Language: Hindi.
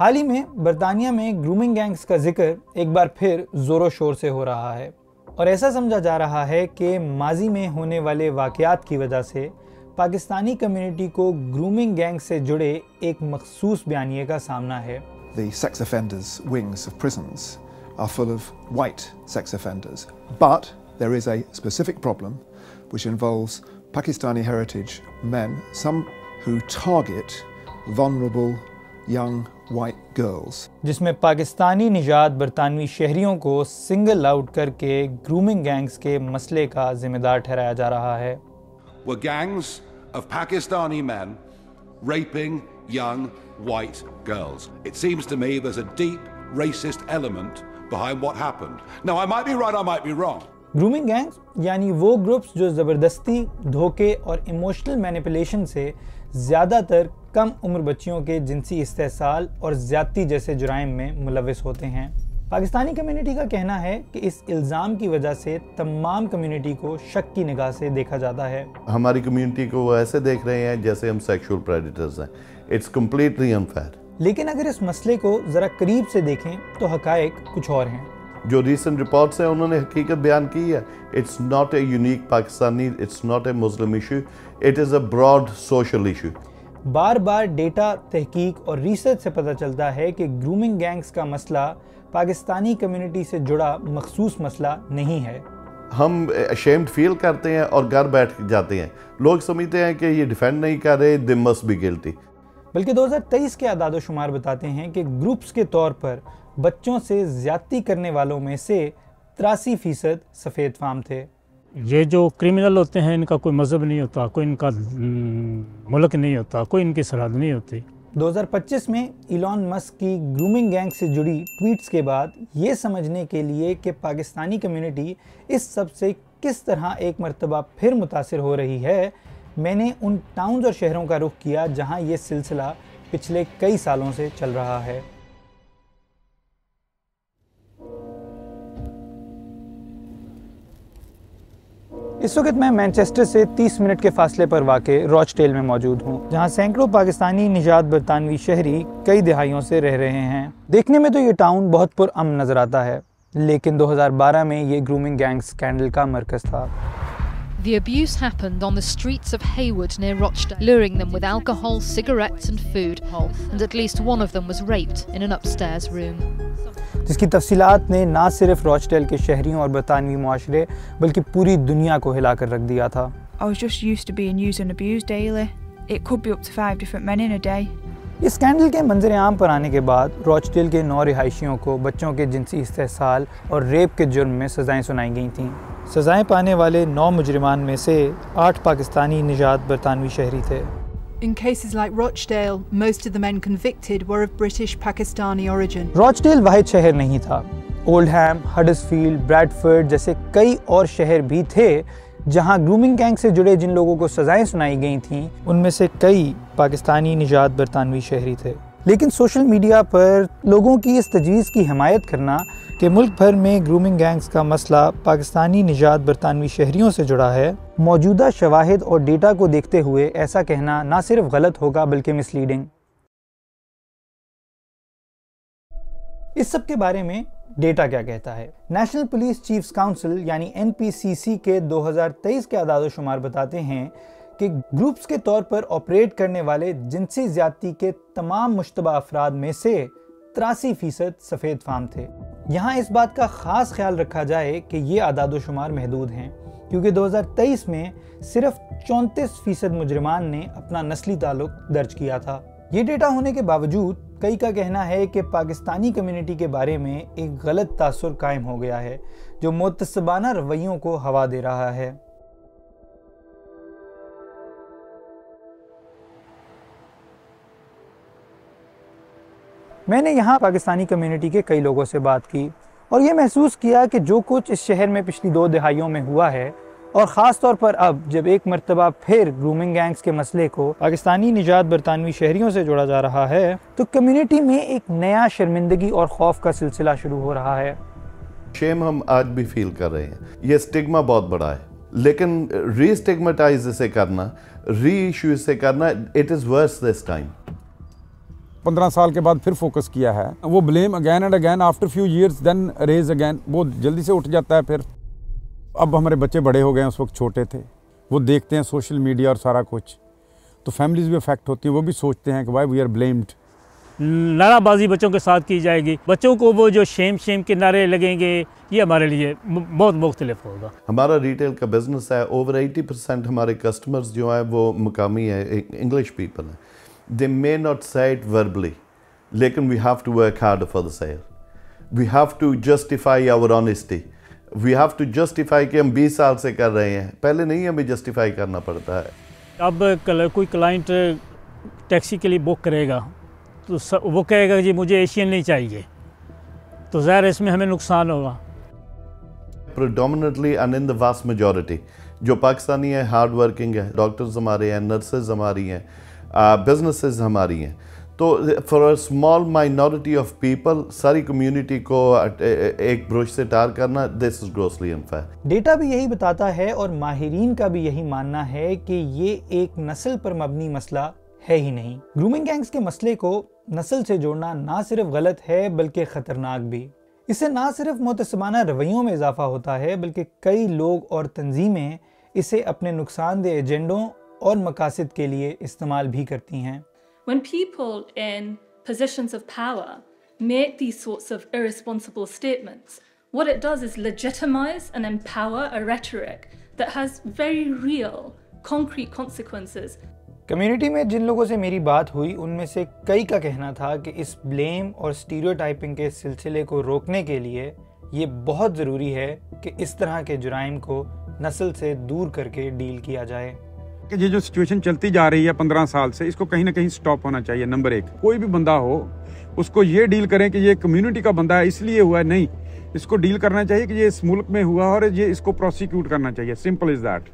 हाल ही में बरतानिया में ग्रूमिंग गैंग्स का जिक्र एक बार फिर जोरों शोर से हो रहा है और ऐसा समझा जा रहा है कि माजी में होने वाले वाकयात की वजह से पाकिस्तानी कम्युनिटी को ग्रूमिंग गैंग से जुड़े एक मखसूस बयानिए का सामना है। The sex offenders wings of prisons are full of white sex offenders, but there is a specific problem which involves Pakistani heritage men, some who target vulnerable young white girls. जिसमें पाकिस्तानी निजात बरतानवी शहरियों को सिंगल आउट करके ग्रूमिंग गैंग्स के मसले का जिम्मेदार ठहराया जा रहा है। Were gangs of Pakistani men raping young white girls. It seems to me there's a deep racist element behind what happened. Now I might be right, I might be wrong. Grooming gangs यानी वो ग्रुप्स जो ज़बरदस्ती, धोखे और इमोशनल मैनिपुलेशन से ज़्यादातर कम उम्र बच्चियों के जिनसी इस्तेहसाल और ज़्यादती जैसे जुराइम में मुलविस होते हैं। पाकिस्तानी कम्युनिटी का कहना है कि इस इल्ज़ाम की वजह से तमाम कम्युनिटी को शक की निगाह से देखा जाता है। हमारी कम्युनिटी को वो ऐसे देख रहे हैं जैसे हम सेक्सुअल प्रेडेटर्स हैं। It's completely unfair. लेकिन अगर इस मसले को ज़रा करीब से देखें तो हकायक कुछ और हैं। जो रीसेंट रिपोर्ट्स हैं उन्होंने हकीकत बयान की है। It's not a unique Pakistani, it's not a Muslim issue, it is a broad social issue. बार बार डेटा, तहकीक और रिसर्च से पता चलता है कि ग्रूमिंग गैंग्स का मसला पाकिस्तानी कम्युनिटी से जुड़ा मखसूस मसला नहीं है। हम अशेम्ड फील करते हैं और घर बैठ जाते हैं। लोग समझते हैं कि ये डिफेंड नहीं कर रहे, दे मस्ट बी गिल्टी। बल्कि 2023 के आदादोशुमार बताते हैं कि ग्रुप्स के तौर पर बच्चों से ज्यादती करने वालों में से 83% सफ़ेद फाम थे। ये जो क्रिमिनल होते हैं इनका कोई मज़हब नहीं होता, कोई इनका मुल्क नहीं होता, कोई इनकी सरहद नहीं होती। 2025 में इलॉन मस्क की ग्रूमिंग गैंग से जुड़ी ट्वीट्स के बाद ये समझने के लिए कि पाकिस्तानी कम्युनिटी इस सब से किस तरह एक मर्तबा फिर मुतासिर हो रही है, मैंने उन टाउन्स और शहरों का रुख किया जहां ये सिलसिला पिछले कई सालों से चल रहा है। इस वक्त मैं मैनचेस्टर से 30 मिनट के फासले पर वाक़े रॉचडेल में मौजूद हूँ, जहाँ सैकड़ों पाकिस्तानी निजात बरतानवी शहरी कई दिहाइयों से रह रहे हैं। देखने में तो ये टाउन बहुत पुरअमन नजर आता है, लेकिन 2012 में ये ग्रूमिंग गैंग स्कैंडल का मरकज था। The abuse happened on the streets of Haywood near Rochdale, luring them with alcohol, cigarettes and food, and at least one of them was raped in an upstairs room. जिसकी तफसीलात ने ना सिर्फ रॉचडेल के शहरियों और बरतानवी मुआशरे बल्कि पूरी दुनिया को हिला कर रख दिया था। I was just used to being used and abused daily. It could be up to 5 different men in a day. इस स्कैंडल के मंजर आम पर आने के बाद रॉचडेल के 9 रिहायशियों को बच्चों के जिनसी इस्तेहसाल और रेप के जुर्म में सज़ाएं सुनाई गई थीं। सज़ाएं पाने वाले 9 मुजरिमान में से 8 पाकिस्तानी निजात बरतानवी शहरी थे। In cases like Rochdale, most of the men convicted were of British Pakistani origin. Rochdale Wahid शहर नहीं था। ओल्डहैम, हडर्सफील्ड, ब्रैडफोर्ड जैसे कई और शहर भी थे जहां ग्रूमिंग गैंग से जुड़े जिन लोगों को सजाएं सुनाई गई थीं, उनमें से कई पाकिस्तानी निजात बरतानवी शहरी थे। लेकिन सोशल मीडिया पर लोगों की इस तजवीज़ की हिमायत करना कि मुल्क भर में ग्रूमिंग गैंग्स का मसला पाकिस्तानी निजात बरतानवी शहरियों से जुड़ा है, मौजूदा शवाहिद और डेटा को देखते हुए ऐसा कहना ना सिर्फ गलत होगा बल्कि मिसलीडिंग। इस सब के बारे में डेटा क्या कहता है? नेशनल पुलिस चीफ्स काउंसिल यानी NPCC के 2023 के आदादोशुमार बताते हैं कि ग्रुप्स के तौर पर ऑपरेट करने वाले जिनसी ज्यादती के तमाम मुश्तबा अफराद में से 83% सफ़ेद फाम थे। यहाँ इस बात का ख़ास ख्याल रखा जाए कि ये आदादोशुमार महदूद हैं, क्योंकि 2023 में सिर्फ 34% मुजरिमान ने अपना नस्ली ताल्लुक दर्ज किया था। ये डेटा होने के बावजूद कई का कहना है कि पाकिस्तानी कम्युनिटी के बारे में एक गलत तासुर कायम हो गया है जो मुतस्सबाना रवैयों को हवा दे रहा है। मैंने यहाँ पाकिस्तानी कम्युनिटी के कई लोगों से बात की और ये महसूस किया कि जो कुछ इस शहर में पिछली 2 दिहाइयों में हुआ है और ख़ास तौर पर अब जब एक मर्तबा फिर ग्रूमिंग गैंग्स के मसले को पाकिस्तानी निजात बरतानवी शहरियों से जोड़ा जा रहा है, तो कम्युनिटी में एक नया शर्मिंदगी और खौफ का सिलसिला शुरू हो रहा है। शेम हम आज भी फील कर रहे हैं। ये स्टिग्मा बहुत बड़ा है, लेकिन री स्टिग्मेटाइज इसे करना, री इशू इसे करना, it is worse this time. 15 साल के बाद फिर फोकस किया है, वो blame again and again after few years then raise again, वो जल्दी से उठ जाता है। फिर अब हमारे बच्चे बड़े हो गए हैं, उस वक्त छोटे थे, वो देखते हैं सोशल मीडिया और सारा कुछ, तो फैमिलीज भी अफेक्ट होती हैं, वो भी सोचते हैं कि वाई वी आर ब्लेम्ड। नाराबाजी बच्चों के साथ की जाएगी, बच्चों को वो जो शेम के नारे लगेंगे, ये हमारे लिए बहुत मुख्तलिफ होगा। हमारा रिटेल का बिजनेस है, ओवर 80% हमारे कस्टमर्स जो हैं वो मुकामी है, इंग्लिश पीपल हैं। They may not say it verbally, लेकिन we have to work hard for the sale, we have to justify our honesty, we have to justify कि हम 20 साल से कर रहे हैं, पहले नहीं हमें जस्टिफाई करना पड़ता है। अब कोई क्लाइंट टैक्सी के लिए बुक करेगा तो वो कहेगा जी मुझे एशियन नहीं चाहिए, तो ज़ाहिर इसमें हमें नुकसान होगा। Predominantly and in the vast majority जो पाकिस्तानी है हार्ड वर्किंग है, डॉक्टर्स हमारे हैं, नर्सेज हमारी हैं, बिजनेसेस हमारी हैं, तो for a small minority of people सारी कम्युनिटी को एक ब्रश से टार करना, this is grossly unfair. Data भी यही बताता है और माहिरीन का भी यही मानना है कि ये एक नस्ल पर मबनी मसला है ही नहीं। ग्रूमिंग गैंग्स के मसले को नस्ल से जोड़ना ना सिर्फ गलत है बल्कि खतरनाक भी। इससे ना सिर्फ मुतसबाना रवैयों में इजाफा होता है बल्कि कई लोग और तंजीमें इसे अपने नुकसानदेह एजेंडों और मकासद के लिए इस्तेमाल भी करती हैं। When people in positions of power make these sorts of irresponsible statements, what it does is legitimize and empower a rhetoric that has very real, concrete consequences. Community में जिन लोगों से मेरी बात हुई उनमें से कई का कहना था कि इस ब्लेम और स्टीरियोटाइपिंग के सिलसिले को रोकने के लिए ये बहुत ज़रूरी है कि इस तरह के जुराइम को नस्ल से दूर करके डील किया जाए। कि ये जो सिचुएशन चलती जा रही है 15 साल से, इसको कहीं ना कहीं स्टॉप होना चाहिए। नंबर 1, कोई भी बंदा हो उसको ये डील करें कि ये कम्युनिटी का बंदा है इसलिए हुआ है, नहीं, इसको डील करना चाहिए कि ये इस मुल्क में हुआ और ये इसको प्रोसिक्यूट करना चाहिए, सिंपल इज दैट।